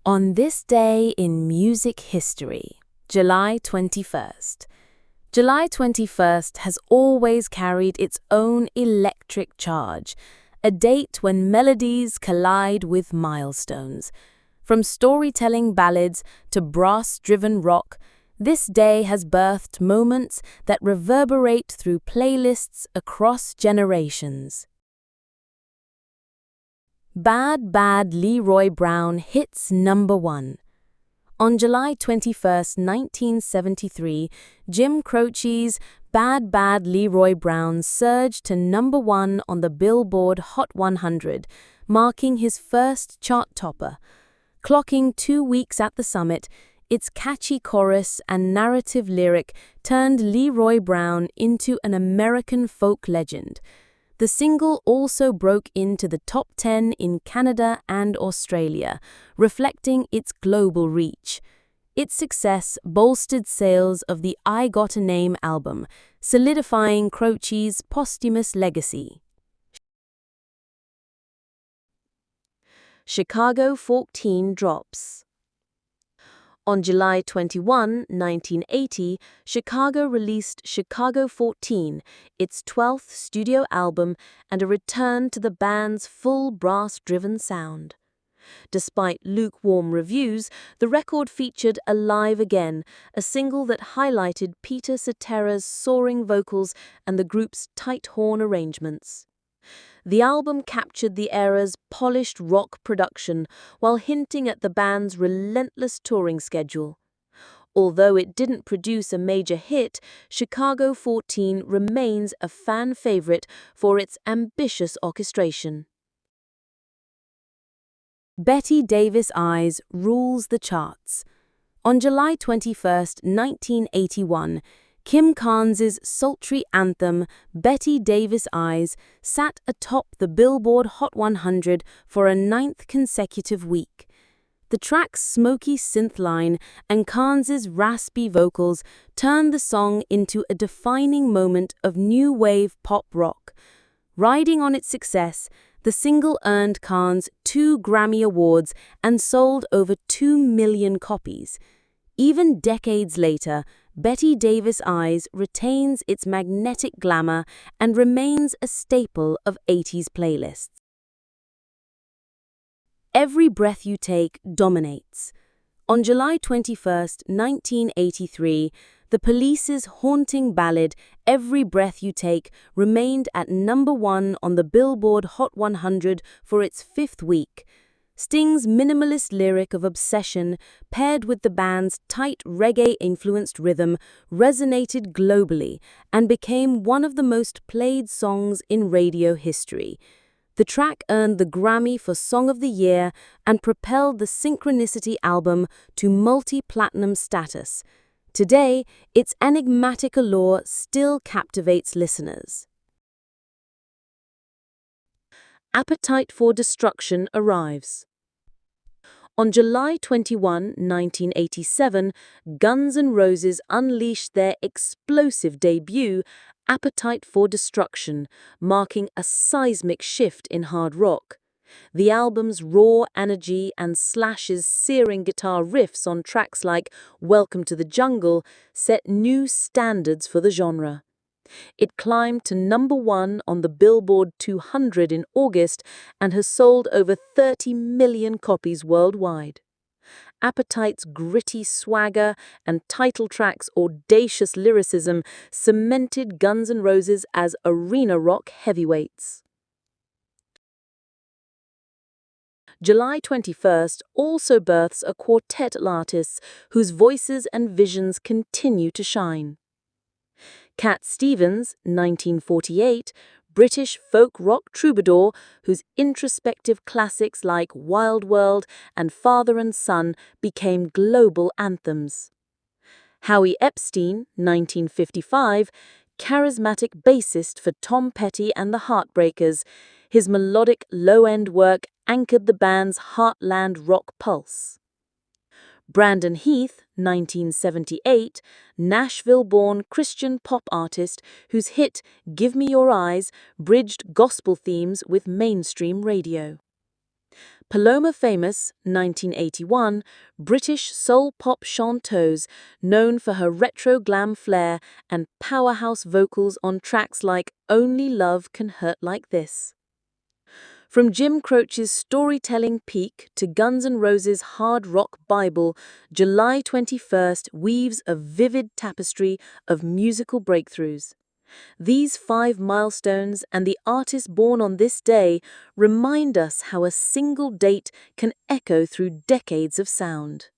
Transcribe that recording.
On this day in music history, July 21st. July 21st has always carried its own electric charge, a date when melodies collide with milestones. From storytelling ballads to brass-driven rock, this day has birthed moments that reverberate through playlists across generations. Bad Bad Leroy Brown hits number 1. On July 21, 1973, Jim Croce's Bad Bad Leroy Brown surged to number 1 on the Billboard Hot 100, marking his first chart topper. Clocking 2 weeks at the summit, its catchy chorus and narrative lyric turned Leroy Brown into an American folk legend. The single also broke into the top 10 in Canada and Australia, reflecting its global reach. Its success bolstered sales of the I Got a Name album, solidifying Croce's posthumous legacy. Chicago 14 drops. On July 21, 1980, Chicago released Chicago 14, its 12th studio album and a return to the band's full brass-driven sound. Despite lukewarm reviews, the record featured Alive Again, a single that highlighted Peter Cetera's soaring vocals and the group's tight horn arrangements. The album captured the era's polished rock production while hinting at the band's relentless touring schedule. Although it didn't produce a major hit, Chicago 14 remains a fan favorite for its ambitious orchestration. Bette Davis Eyes rules the charts. On July 21, 1981, Kim Carnes' sultry anthem, Bette Davis Eyes, sat atop the Billboard Hot 100 for a 9th consecutive week. The track's smoky synth line and Carnes' raspy vocals turned the song into a defining moment of new wave pop rock. Riding on its success, the single earned Carnes 2 Grammy Awards and sold over 2 million copies. Even decades later, Bette Davis Eyes retains its magnetic glamour and remains a staple of 80s playlists. Every Breath You Take dominates. On July 21, 1983, The Police's haunting ballad Every Breath You Take remained at number 1 on the Billboard Hot 100 for its 5th week. Sting's minimalist lyric of obsession, paired with the band's tight reggae-influenced rhythm, resonated globally and became one of the most played songs in radio history. The track earned the Grammy for Song of the Year and propelled the Synchronicity album to multi-platinum status. Today, its enigmatic allure still captivates listeners. Appetite for Destruction arrives. On July 21, 1987, Guns N' Roses unleashed their explosive debut, Appetite for Destruction, marking a seismic shift in hard rock. The album's raw energy and Slash's searing guitar riffs on tracks like Welcome to the Jungle set new standards for the genre. It climbed to number 1 on the Billboard 200 in August and has sold over 30 million copies worldwide. Appetite's gritty swagger and title track's audacious lyricism cemented Guns N' Roses as arena rock heavyweights. July 21st also births a quartet of artists whose voices and visions continue to shine. Cat Stevens, 1948, British folk rock troubadour whose introspective classics like Wild World and Father and Son became global anthems. Howie Epstein, 1955, charismatic bassist for Tom Petty and the Heartbreakers, his melodic low-end work anchored the band's heartland rock pulse. Brandon Heath, 1978, Nashville-born Christian pop artist whose hit Give Me Your Eyes bridged gospel themes with mainstream radio. Paloma Famous, 1981, British soul pop chanteuse known for her retro-glam flair and powerhouse vocals on tracks like Only Love Can Hurt Like This. From Jim Croce's storytelling peak to Guns N' Roses' hard rock Bible, July 21st weaves a vivid tapestry of musical breakthroughs. These 5 milestones and the artists born on this day remind us how a single date can echo through decades of sound.